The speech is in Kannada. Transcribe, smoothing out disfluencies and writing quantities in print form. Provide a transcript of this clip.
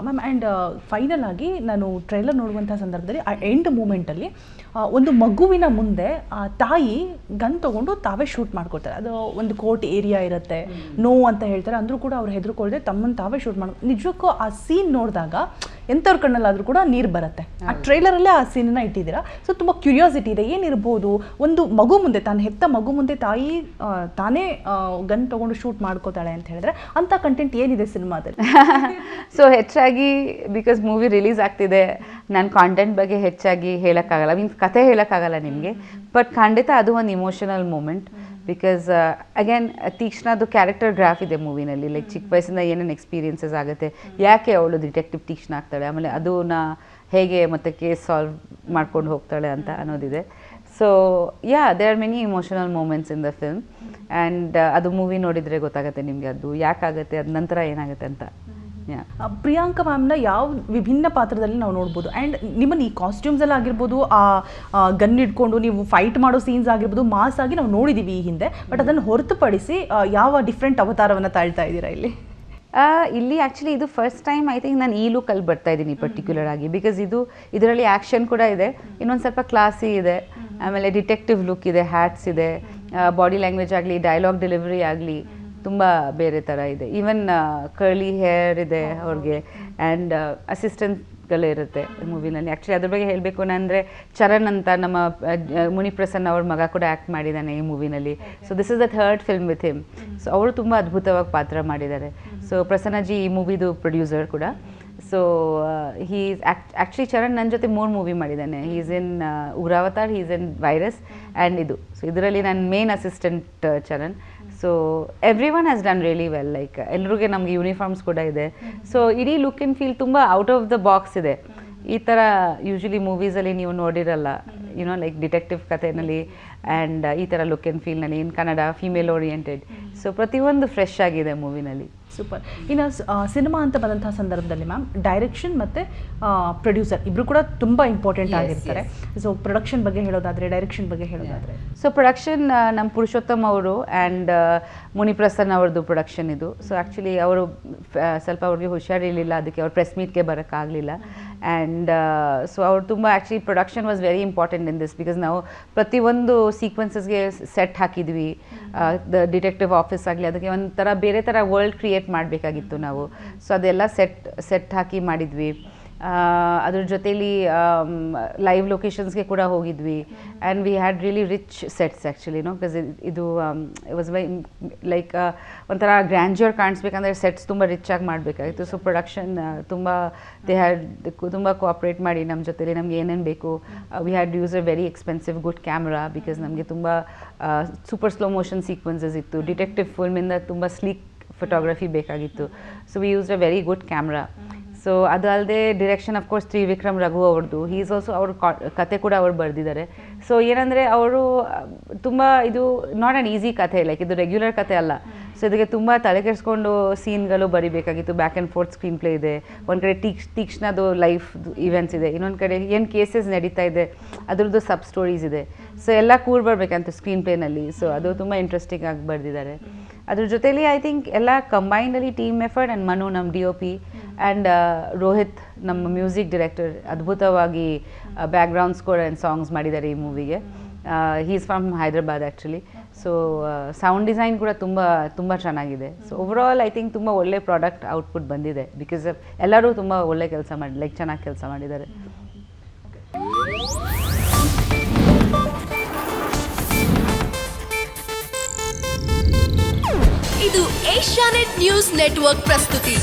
ಮ್ಯಾಮ್ ಆ್ಯಂಡ್ ಫೈನಲ್ ಆಗಿ ನಾನು ಟ್ರೈಲರ್ ನೋಡುವಂಥ ಸಂದರ್ಭದಲ್ಲಿ ಆ ಎಂಡ್ ಮೂಮೆಂಟಲ್ಲಿ ಒಂದು ಮಗುವಿನ ಮುಂದೆ ತಾಯಿ ಗನ್ ತೊಗೊಂಡು ತಾವೇ ಶೂಟ್ ಮಾಡ್ಕೊಳ್ತಾರೆ. ಅದು ಒಂದು ಕೋರ್ಟ್ ಏರಿಯಾ ಇರುತ್ತೆ, ನೋವು ಅಂತ ಹೇಳ್ತಾರೆ, ಅಂದರೂ ಕೂಡ ಅವ್ರು ಹೆದರ್ಕೊಳ್ದೆ ತಮ್ಮನ್ನು ತಾವೇ ಶೂಟ್ ಮಾಡ್ಕೊ. ನಿಜಕ್ಕೂ ಆ ಸೀನ್ ನೋಡಿದಾಗ ಎಂಥವ್ರ ಕಣ್ಣಲ್ಲಾದರೂ ಕೂಡ ನೀರು ಬರುತ್ತೆ. ಆ ಟ್ರೈಲರಲ್ಲೇ ಆ ಸೀನನ್ನು ಇಟ್ಟಿದ್ದೀರಾ. ಸೊ ತುಂಬ ಕ್ಯೂರಿಯಾಸಿಟಿ ಇದೆ, ಏನಿರ್ಬೋದು ಒಂದು ಮಗು ಮುಂದೆ, ತಾನು ಹೆತ್ತ ಮಗು ಮುಂದೆ ತಾಯಿ ತಾನೇ ಗನ್ ತೊಗೊಂಡು ಶೂಟ್ ಮಾಡ್ಕೋತಾಳೆ ಅಂತ ಹೇಳಿದ್ರೆ ಅಂಥ ಕಂಟೆಂಟ್ ಏನಿದೆ ಸಿನಿಮಾದಲ್ಲಿ? ಸೊ ಹೆಚ್ಚಾಗಿ ಬಿಕಾಸ್ ಮೂವಿ ರಿಲೀಸ್ ಆಗ್ತಿದೆ, ನಾನು ಕಾಂಟೆಂಟ್ ಬಗ್ಗೆ ಹೆಚ್ಚಾಗಿ ಹೇಳೋಕ್ಕಾಗಲ್ಲ, ಮೀನ್ಸ್ ಕತೆ ಹೇಳೋಕ್ಕಾಗಲ್ಲ ನಿಮಗೆ. ಬಟ್ ಖಂಡಿತ ಅದು ಒಂದು ಇಮೋಷನಲ್ ಮೂಮೆಂಟ್. ಬಿಕಾಸ್ ಅಗೇನ್ ತೀಕ್ಷ್ಣದು ಕ್ಯಾರೆಕ್ಟರ್ ಗ್ರಾಫ್ ಇದೆ ಮೂವಿನಲ್ಲಿ. ಲೈಕ್ ಚಿಕ್ಕ ವಯಸ್ಸಿಂದ ಏನೇನು ಎಕ್ಸ್ಪೀರಿಯನ್ಸಸ್ ಆಗುತ್ತೆ, ಯಾಕೆ ಅವಳು ಡಿಟೆಕ್ಟಿವ್ ತೀಕ್ಷ್ಣ ಆಗ್ತಾಳೆ, ಆಮೇಲೆ ಅದನ್ನ ಹೇಗೆ ಮತ್ತೆ ಕೇಸ್ ಸಾಲ್ವ್ ಮಾಡ್ಕೊಂಡು ಹೋಗ್ತಾಳೆ ಅಂತ ಅನ್ನೋದಿದೆ. So there are many emotional moments in the film. And ಅದು ಮೂವಿ ನೋಡಿದರೆ ಗೊತ್ತಾಗುತ್ತೆ ನಿಮಗೆ ಅದು ಯಾಕಾಗುತ್ತೆ, ಅದ ನಂತರ ಏನಾಗುತ್ತೆ ಅಂತ. ಪ್ರಿಯಾಂಕಾ ಮ್ಯಾಮ್ನ ಯಾವ ವಿಭಿನ್ನ ಪಾತ್ರದಲ್ಲಿ ನಾವು ನೋಡ್ಬೋದು. ಆ್ಯಂಡ್ ನಿಮ್ಮನ್ನು ಈ ಕಾಸ್ಟ್ಯೂಮ್ಸ್ ಎಲ್ಲ ಆಗಿರ್ಬೋದು, ಆ ಗನ್ ಇಟ್ಕೊಂಡು ನೀವು ಫೈಟ್ ಮಾಡೋ ಸೀನ್ಸ್ ಆಗಿರ್ಬೋದು, ಮಾಸ್ ಆಗಿ ನಾವು ನೋಡಿದ್ದೀವಿ ಈ ಹಿಂದೆ. ಬಟ್ ಅದನ್ನು ಹೊರತುಪಡಿಸಿ ಯಾವ ಡಿಫ್ರೆಂಟ್ ಅವತಾರವನ್ನು ತಾಳ್ತಾ ಇದ್ದೀರಾ ಇಲ್ಲಿ? ಇಲ್ಲಿ ಆ್ಯಕ್ಚುಲಿ ಇದು ಫಸ್ಟ್ ಟೈಮ್ ಐ ಥಿಂಕ್ ನಾನು ಈ ಲುಕ್ಕಲ್ಲಿ ಬರ್ತಾ ಇದ್ದೀನಿ ಪರ್ಟಿಕ್ಯುಲರ್ ಆಗಿ. ಬಿಕಾಸ್ ಇದರಲ್ಲಿ ಆ್ಯಕ್ಷನ್ ಕೂಡ ಇದೆ, ಇನ್ನೊಂದು ಸ್ವಲ್ಪ ಕ್ಲಾಸಿ ಇದೆ, ಆಮೇಲೆ ಡಿಟೆಕ್ಟಿವ್ ಲುಕ್ ಇದೆ, ಹ್ಯಾಟ್ಸ್ ಇದೆ, ಬಾಡಿ ಲ್ಯಾಂಗ್ವೇಜ್ ಆಗಲಿ, ಡೈಲಾಗ್ ಡೆಲಿವರಿ ಆಗಲಿ ತುಂಬ ಬೇರೆ ಥರ ಇದೆ. ಈವನ್ ಕರ್ಲಿ ಹೇರ್ ಇದೆ ಅವ್ರಿಗೆ, ಆ್ಯಂಡ್ ಅಸಿಸ್ಟೆಂಟ್ಗಳೇ ಇರುತ್ತೆ ಮೂವಿನಲ್ಲಿ. ಆ್ಯಕ್ಚುಲಿ ಅದ್ರ ಬಗ್ಗೆ ಹೇಳಬೇಕು ಅಂದರೆ ಚರಣ್ ಅಂತ ನಮ್ಮ ಮುನಿಪ್ರಸನ್ನ ಅವ್ರ ಮಗ ಕೂಡ ಆ್ಯಕ್ಟ್ ಮಾಡಿದ್ದಾನೆ ಈ ಮೂವಿನಲ್ಲಿ. So this is the third film with him. So ಅವರು ತುಂಬ ಅದ್ಭುತವಾಗಿ ಪಾತ್ರ ಮಾಡಿದ್ದಾರೆ. ಸೊ ಪ್ರಸನ್ನಜಿ ಈ ಮೂವಿದು ಪ್ರೊಡ್ಯೂಸರ್ ಕೂಡ. ಸೊ ಈಸ್ ಆ್ಯಕ್ಚುಲಿ ಚರಣ್ ನನ್ನ ಜೊತೆ 3 ಮೂವಿ ಮಾಡಿದ್ದಾನೆ. Is in Ugravatar, is in Virus and ಇದು. ಸೊ ಇದರಲ್ಲಿ ನನ್ನ main assistant Charan. So everyone has done really well. Like ಎಲ್ರಿಗೂ ನಮಗೆ ಯೂನಿಫಾರ್ಮ್ಸ್ ಕೂಡ ಇದೆ. ಸೊ ಇಡೀ ಲುಕ್ ಆ್ಯಂಡ್ ಫೀಲ್ ತುಂಬ ಔಟ್ ಆಫ್ ದ ಬಾಕ್ಸ್ ಇದೆ. ಈ ಥರ ಯೂಶ್ವಲಿ ಮೂವೀಸಲ್ಲಿ ನೀವು ನೋಡಿರಲ್ಲ, ಯುನೋ ಲೈಕ್ ಡಿಟೆಕ್ಟಿವ್ ಕಥೆನಲ್ಲಿ ಆ್ಯಂಡ್ ಈ ಥರ ಲುಕ್ ಆ್ಯಂಡ್ ಫೀಲ್ನಲ್ಲಿ. In Kannada female oriented. So ಪ್ರತಿಯೊಂದು ಫ್ರೆಶ್ ಆಗಿದೆ ಮೂವಿನಲ್ಲಿ. ಸೂಪರ್. ಇನ್ನು ಸಿನಿಮಾ ಅಂತ ಬಂದಂಥ ಸಂದರ್ಭದಲ್ಲಿ ಮ್ಯಾಮ್ ಡೈರೆಕ್ಷನ್ ಮತ್ತು ಪ್ರೊಡ್ಯೂಸರ್ ಇಬ್ಬರು ಕೂಡ ತುಂಬ ಇಂಪಾರ್ಟೆಂಟ್ ಆಗಿರ್ತಾರೆ. ಸೊ ಪ್ರೊಡಕ್ಷನ್ ಬಗ್ಗೆ ಹೇಳೋದಾದರೆ, ಡೈರೆಕ್ಷನ್ ಬಗ್ಗೆ ಹೇಳೋದಾದರೆ? ಸೊ ಪ್ರೊಡಕ್ಷನ್ ನಮ್ಮ ಪುರುಷೋತ್ತಮ್ ಅವರು ಆ್ಯಂಡ್ ಮುನಿಪ್ರಸನ್ನ ಅವ್ರದ್ದು ಪ್ರೊಡಕ್ಷನ್ ಇದು. ಸೊ ಆ್ಯಕ್ಚುಲಿ ಅವರು ಸ್ವಲ್ಪ ಅವ್ರಿಗೆ ಹುಷಾರಿರಲಿಲ್ಲ, ಅದಕ್ಕೆ ಅವ್ರು ಪ್ರೆಸ್ ಮೀಟ್ಗೆ ಬರೋಕ್ಕಾಗಲಿಲ್ಲ. ಆ್ಯಂಡ್ ಸೊ ಅವ್ರು ತುಂಬ actually production was very important in this. Because ನಾವು ಪ್ರತಿಯೊಂದು ಸೀಕ್ವೆನ್ಸಸ್ಗೆ ಸೆಟ್ ಹಾಕಿದ್ವಿ. ದ ಡಿಟೆಕ್ಟಿವ್ ಆಫೀಸ್ ಆಗಲಿ, ಅದಕ್ಕೆ ಒಂಥರ ಬೇರೆ ಥರ ವರ್ಲ್ಡ್ ಕ್ರಿಯೇಟ್ ಮಾಡಬೇಕಾಗಿತ್ತು ನಾವು. ಸೊ ಅದೆಲ್ಲ ಸೆಟ್ ಹಾಕಿ ಮಾಡಿದ್ವಿ. ಅದ್ರ ಜೊತೇಲಿ ಲೈವ್ ಲೊಕೇಶನ್ಸ್ಗೆ ಕೂಡ ಹೋಗಿದ್ವಿ. And we had really rich sets actually because ಇದು ಇಟ್ ವಾಸ್ ವೈ ಲೈಕ್ ಒಂಥರ ಗ್ರ್ಯಾಂಡ್ಯೂರ್ ಕಾಣಿಸ್ಬೇಕಂದ್ರೆ ಸೆಟ್ಸ್ ತುಂಬ ರಿಚ್ ಆಗಿ ಮಾಡಬೇಕಾಗಿತ್ತು. ಸೊ ಪ್ರೊಡಕ್ಷನ್ ತುಂಬ ಕೋಆಪ್ರೇಟ್ ಮಾಡಿ ನಮ್ಮ ಜೊತೆಲಿ ನಮ್ಗೆ ಏನೇನು ಬೇಕು. We had use a very expensive good camera because ನಮಗೆ ತುಂಬ ಸೂಪರ್ ಸ್ಲೋ ಮೋಷನ್ ಸೀಕ್ವೆನ್ಸಸ್ ಇತ್ತು. ಡಿಟೆಕ್ಟಿವ್ ಫಿಲ್ಮಿಂದ ತುಂಬ ಸ್ಲೀಕ್ ಫೋಟೋಗ್ರಫಿ ಬೇಕಾಗಿತ್ತು. So we use a very good camera. So ಅದು ಅಲ್ಲದೆ ಡಿರೆಕ್ಷನ್ ಅಫ್ಕೋರ್ಸ್ ತ್ರಿವಿಕ್ರಮ್ ರಘು ಅವ್ರದ್ದು. ಈಸ್ ಆಲ್ಸೋ ಅವ್ರ ಕತೆ ಕೂಡ ಅವ್ರು ಬರೆದಿದ್ದಾರೆ. ಸೊ ಏನಂದರೆ ಅವರು ತುಂಬ ಇದು ನಾಟ್ ಆ್ಯನ್ ಈಸಿ ಕಥೆ, ಲೈಕ್ ಇದು ರೆಗ್ಯುಲರ್ ಕತೆ ಅಲ್ಲ. ಸೊ ಇದಕ್ಕೆ ತುಂಬ ತಲೆಕೆಡಿಸ್ಕೊಂಡು ಸೀನ್ಗಳು ಬರಿಬೇಕಾಗಿತ್ತು. Back and forth screenplay ಇದೆ. ಒಂದು ಕಡೆ ತೀಕ್ಷ್ಣದು ಲೈಫ್ ಇವೆಂಟ್ಸ್ ಇದೆ, ಇನ್ನೊಂದು ಕಡೆ ಏನು ಕೇಸಸ್ ನಡೀತಾ ಇದೆ ಅದ್ರದ್ದು ಸಬ್ ಸ್ಟೋರೀಸ್ ಇದೆ. ಸೊ ಎಲ್ಲ ಕೂರ್ ಬರಬೇಕಂತ ಸ್ಕ್ರೀನ್ ಪ್ಲೇನಲ್ಲಿ. ಸೊ ಅದು ತುಂಬ ಇಂಟ್ರೆಸ್ಟಿಂಗ್ ಆಗಿ ಬರೆದಿದ್ದಾರೆ. ಅದ್ರ ಜೊತೆಲಿ ಐ ಥಿಂಕ್ ಎಲ್ಲ ಕಂಬೈನ್ಡಲ್ಲಿ ಟೀಮ್ ಎಫರ್ಟ್. ಆ್ಯಂಡ್ ಮನು ನಮ್ಮ DOP ಆ್ಯಂಡ್ ರೋಹಿತ್ ನಮ್ಮ ಮ್ಯೂಸಿಕ್ ಡೈರೆಕ್ಟರ್ ಅದ್ಭುತವಾಗಿ ಬ್ಯಾಕ್ಗ್ರೌಂಡ್ ಸ್ಕೋರ್ ಆ್ಯಂಡ್ ಸಾಂಗ್ಸ್ ಮಾಡಿದ್ದಾರೆ ಈ ಮೂವಿಗೆ. He is from Hyderabad actually. So sound design ಕೂಡ ತುಂಬ ಚೆನ್ನಾಗಿದೆ. ಸೊ ಓವರಾಲ್ ಐ ಥಿಂಕ್ ತುಂಬ ಒಳ್ಳೆ ಪ್ರಾಡಕ್ಟ್ ಔಟ್ಪುಟ್ ಬಂದಿದೆ. ಬಿಕಾಸ್ ಎಲ್ಲರೂ ತುಂಬ ಒಳ್ಳೆ ಕೆಲಸ ಮಾಡಿ ಲೈಕ್ ಚೆನ್ನಾಗಿ ಕೆಲಸ ಮಾಡಿದ್ದಾರೆ. ಇದು ಏಷ್ಯಾನೆಟ್ ನ್ಯೂಸ್ ನೆಟ್ವರ್ಕ್ ಪ್ರಸ್ತುತಿ.